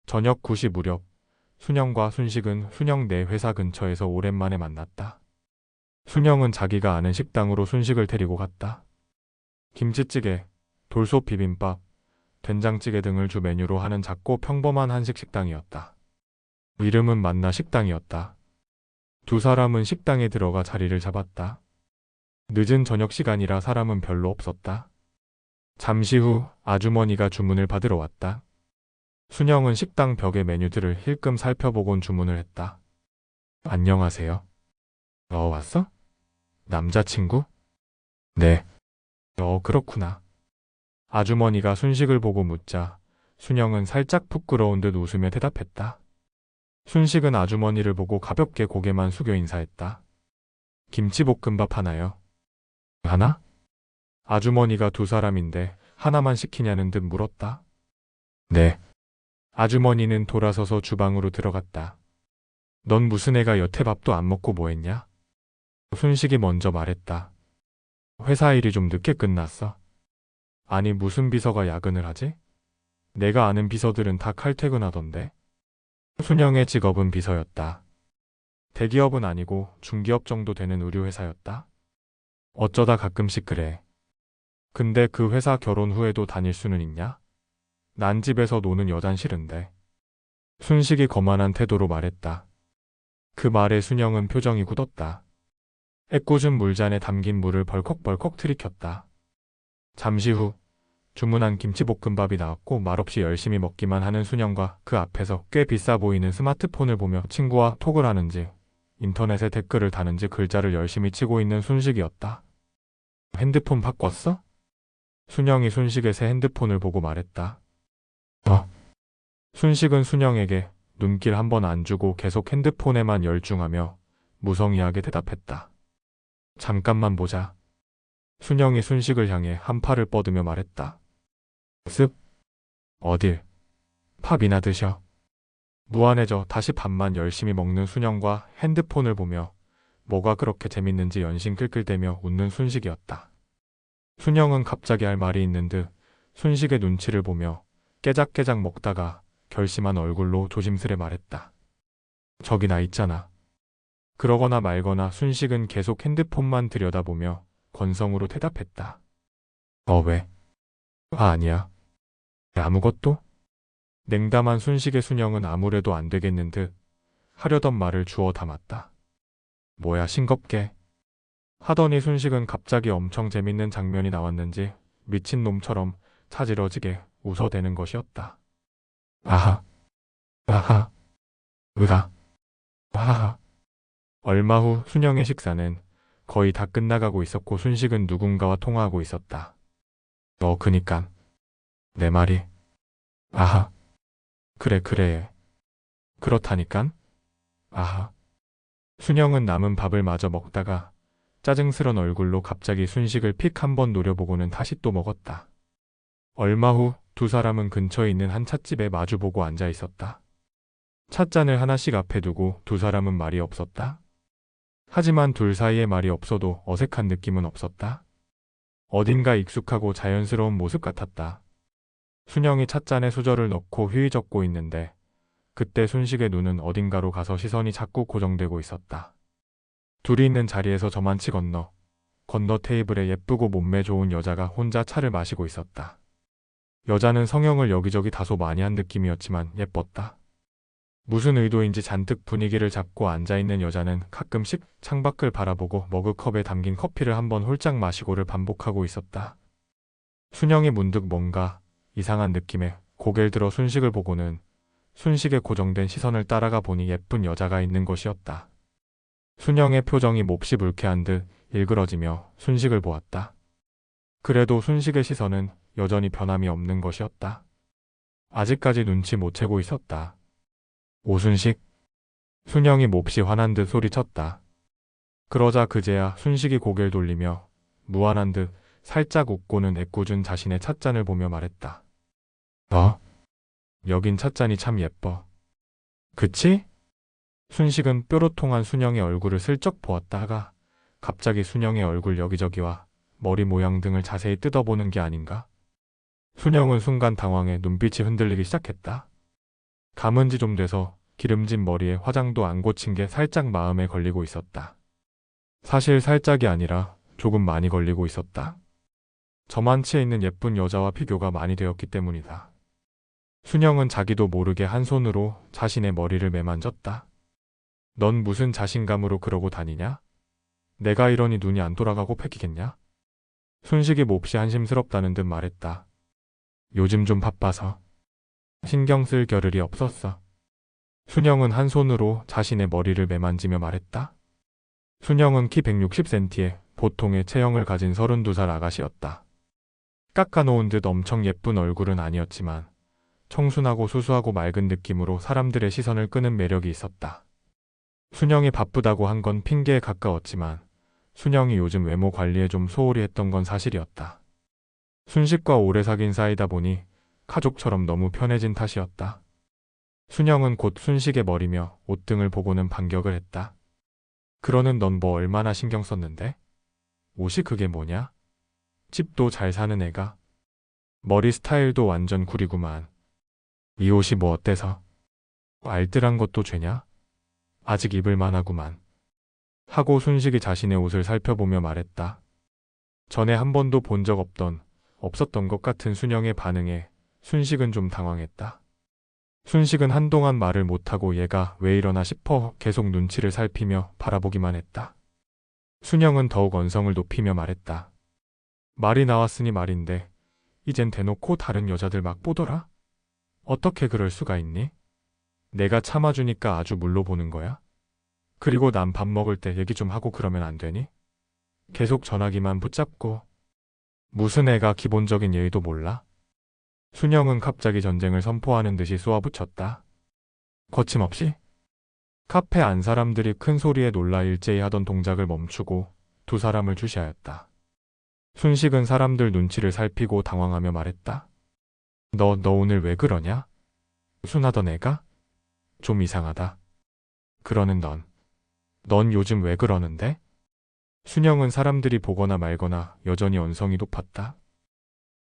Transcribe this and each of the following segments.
저녁 9시 무렵 순영과 순식은 순영 네 회사 근처에서 오랜만에 만났다. 순영은 자기가 아는 식당으로 순식을 데리고 갔다. 김치찌개, 돌솥 비빔밥, 된장찌개 등을 주 메뉴로 하는 작고 평범한 한식 식당이었다. 이름은 만나 식당이었다. 두 사람은 식당에 들어가 자리를 잡았다. 늦은 저녁 시간이라 사람은 별로 없었다. 잠시 후 아주머니가 주문을 받으러 왔다. 순영은 식당 벽의 메뉴들을 힐끔 살펴보곤 주문을 했다. 안녕하세요. 왔어? 남자친구? 네. 그렇구나. 아주머니가 순식을 보고 묻자 순영은 살짝 부끄러운 듯 웃으며 대답했다. 순식은 아주머니를 보고 가볍게 고개만 숙여 인사했다. 김치볶음밥 하나요? 하나? 아주머니가 두 사람인데 하나만 시키냐는 듯 물었다. 네. 아주머니는 돌아서서 주방으로 들어갔다. 넌 무슨 애가 여태 밥도 안 먹고 뭐 했냐? 순식이 먼저 말했다. 회사 일이 좀 늦게 끝났어. 아니 무슨 비서가 야근을 하지? 내가 아는 비서들은 다 칼퇴근하던데. 순영의 직업은 비서였다. 대기업은 아니고 중기업 정도 되는 의류회사였다. 어쩌다 가끔씩 그래. 근데 그 회사 결혼 후에도 다닐 수는 있냐? 난 집에서 노는 여잔 싫은데. 순식이 거만한 태도로 말했다. 그 말에 순영은 표정이 굳었다. 애꿎은 물잔에 담긴 물을 벌컥벌컥 들이켰다. 잠시 후 주문한 김치볶음밥이 나왔고 말없이 열심히 먹기만 하는 순영과 그 앞에서 꽤 비싸 보이는 스마트폰을 보며 친구와 톡을 하는지 인터넷에 댓글을 다는지 글자를 열심히 치고 있는 순식이었다. 핸드폰 바꿨어? 순영이 순식의 새 핸드폰을 보고 말했다. 순식은 순영에게 눈길 한 번 안 주고 계속 핸드폰에만 열중하며 무성의하게 대답했다. 잠깐만 보자. 순영이 순식을 향해 한 팔을 뻗으며 말했다. 습? 어딜? 밥이나 드셔. 무안해져 다시 밥만 열심히 먹는 순영과 핸드폰을 보며 뭐가 그렇게 재밌는지 연신 끌끌대며 웃는 순식이었다. 순영은 갑자기 할 말이 있는 듯 순식의 눈치를 보며 깨작깨작 먹다가 결심한 얼굴로 조심스레 말했다. 저기 나 있잖아. 그러거나 말거나 순식은 계속 핸드폰만 들여다보며 건성으로 대답했다. 왜? 아니야. 아무것도? 냉담한 순식의 순영은 아무래도 안 되겠는 듯 하려던 말을 주워 담았다. 뭐야 싱겁게. 하더니 순식은 갑자기 엄청 재밌는 장면이 나왔는지 미친놈처럼 차지러지게 웃어대는 것이었다. 아하, 아하, 으하, 아하. 얼마 후 순영의 식사는 거의 다 끝나가고 있었고 순식은 누군가와 통화하고 있었다. 그니깐. 내 말이. 아하. 그래. 그렇다니깐. 아하. 순영은 남은 밥을 마저 먹다가 짜증스런 얼굴로 갑자기 순식을 픽 한번 노려보고는 다시 또 먹었다. 얼마 후 두 사람은 근처에 있는 한 찻집에 마주보고 앉아 있었다. 찻잔을 하나씩 앞에 두고 두 사람은 말이 없었다. 하지만 둘 사이에 말이 없어도 어색한 느낌은 없었다. 어딘가 익숙하고 자연스러운 모습 같았다. 순영이 찻잔에 수저를 넣고 휘휘젓고 있는데 그때 순식의 눈은 어딘가로 가서 시선이 자꾸 고정되고 있었다. 둘이 있는 자리에서 저만치 건너 테이블에 예쁘고 몸매 좋은 여자가 혼자 차를 마시고 있었다. 여자는 성형을 여기저기 다소 많이 한 느낌이었지만 예뻤다. 무슨 의도인지 잔뜩 분위기를 잡고 앉아있는 여자는 가끔씩 창밖을 바라보고 머그컵에 담긴 커피를 한번 홀짝 마시고를 반복하고 있었다. 순영이 문득 뭔가 이상한 느낌에 고개를 들어 순식을 보고는 순식의 고정된 시선을 따라가 보니 예쁜 여자가 있는 것이었다. 순영의 표정이 몹시 불쾌한 듯 일그러지며 순식을 보았다. 그래도 순식의 시선은 여전히 변함이 없는 것이었다. 아직까지 눈치 못 채고 있었다. 오순식. 순영이 몹시 화난 듯 소리쳤다. 그러자 그제야 순식이 고개를 돌리며 무안한 듯 살짝 웃고는 애꿎은 자신의 찻잔을 보며 말했다. 여긴 찻잔이 참 예뻐. 그치? 순식은 뾰로통한 순영의 얼굴을 슬쩍 보았다가 갑자기 순영의 얼굴 여기저기와 머리 모양 등을 자세히 뜯어보는 게 아닌가? 순영은 순간 당황해 눈빛이 흔들리기 시작했다. 감은 지 좀 돼서 기름진 머리에 화장도 안 고친 게 살짝 마음에 걸리고 있었다. 사실 살짝이 아니라 조금 많이 걸리고 있었다. 저만치에 있는 예쁜 여자와 비교가 많이 되었기 때문이다. 순영은 자기도 모르게 한 손으로 자신의 머리를 매만졌다. 넌 무슨 자신감으로 그러고 다니냐? 내가 이러니 눈이 안 돌아가고 패기겠냐? 순식이 몹시 한심스럽다는 듯 말했다. 요즘 좀 바빠서 신경 쓸 겨를이 없었어. 순영은 한 손으로 자신의 머리를 매만지며 말했다. 순영은 키 160cm에 보통의 체형을 가진 32살 아가씨였다. 깎아놓은 듯 엄청 예쁜 얼굴은 아니었지만 청순하고 수수하고 맑은 느낌으로 사람들의 시선을 끄는 매력이 있었다. 순영이 바쁘다고 한 건 핑계에 가까웠지만 순영이 요즘 외모 관리에 좀 소홀히 했던 건 사실이었다. 순식과 오래 사귄 사이다 보니 가족처럼 너무 편해진 탓이었다. 순영은 곧 순식의 머리며 옷 등을 보고는 반격을 했다. 그러는 넌 뭐 얼마나 신경 썼는데? 옷이 그게 뭐냐? 집도 잘 사는 애가. 머리 스타일도 완전 구리구만. 이 옷이 뭐 어때서? 알뜰한 것도 죄냐? 아직 입을만 하구만. 하고 순식이 자신의 옷을 살펴보며 말했다. 전에 한 번도 본 적 없었던 것 같은 순영의 반응에 순식은 좀 당황했다. 순식은 한동안 말을 못하고 얘가 왜 이러나 싶어 계속 눈치를 살피며 바라보기만 했다. 순영은 더욱 언성을 높이며 말했다. 말이 나왔으니 말인데 이젠 대놓고 다른 여자들 막 보더라? 어떻게 그럴 수가 있니? 내가 참아주니까 아주 물러보는 거야? 그리고 난 밥 먹을 때 얘기 좀 하고 그러면 안 되니? 계속 전화기만 붙잡고. 무슨 애가 기본적인 예의도 몰라? 순영은 갑자기 전쟁을 선포하는 듯이 쏘아붙였다. 거침없이? 카페 안 사람들이 큰 소리에 놀라 일제히 하던 동작을 멈추고 두 사람을 주시하였다. 순식은 사람들 눈치를 살피고 당황하며 말했다. 너 오늘 왜 그러냐? 순하던 애가? 좀 이상하다. 그러는 넌 요즘 왜 그러는데? 순영은 사람들이 보거나 말거나 여전히 언성이 높았다.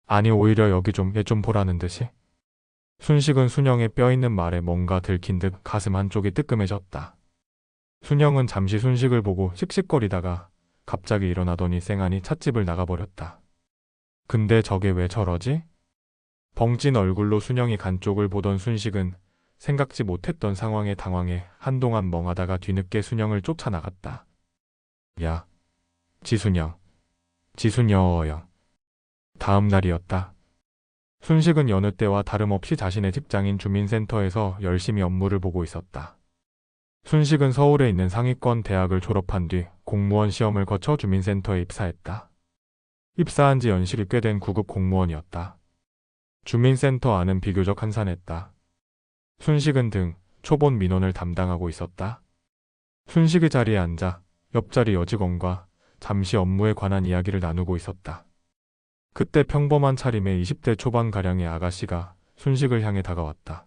아니 오히려 여기 좀 얘 좀 보라는 듯이. 순식은 순영의 뼈있는 말에 뭔가 들킨 듯 가슴 한쪽이 뜨끔해졌다. 순영은 잠시 순식을 보고 씩씩거리다가 갑자기 일어나더니 쌩하니 찻집을 나가버렸다. 근데 저게 왜 저러지? 벙찐 얼굴로 순영이 간 쪽을 보던 순식은 생각지 못했던 상황에 당황해 한동안 멍하다가 뒤늦게 순영을 쫓아나갔다. 야, 지순영. 다음 날이었다. 순식은 여느 때와 다름없이 자신의 직장인 주민센터에서 열심히 업무를 보고 있었다. 순식은 서울에 있는 상위권 대학을 졸업한 뒤 공무원 시험을 거쳐 주민센터에 입사했다. 입사한 지 연식이 꽤 된 9급 공무원이었다. 주민센터 안은 비교적 한산했다. 순식은 등 초본 민원을 담당하고 있었다. 순식의 자리에 앉아 옆자리 여직원과 잠시 업무에 관한 이야기를 나누고 있었다. 그때 평범한 차림의 20대 초반가량의 아가씨가 순식을 향해 다가왔다.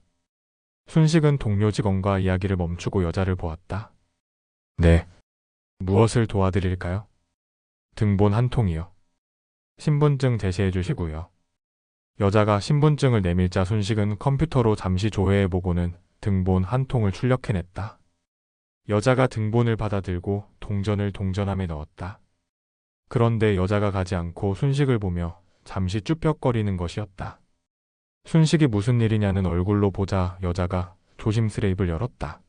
순식은 동료 직원과 이야기를 멈추고 여자를 보았다. 네. 무엇을 도와드릴까요? 등본 한 통이요. 신분증 제시해 주시고요. 여자가 신분증을 내밀자 순식은 컴퓨터로 잠시 조회해보고는 등본 한 통을 출력해냈다. 여자가 등본을 받아들고 동전을 동전함에 넣었다. 그런데 여자가 가지 않고 순식을 보며 잠시 쭈뼛거리는 것이었다. 순식이 무슨 일이냐는 얼굴로 보자 여자가 조심스레 입을 열었다.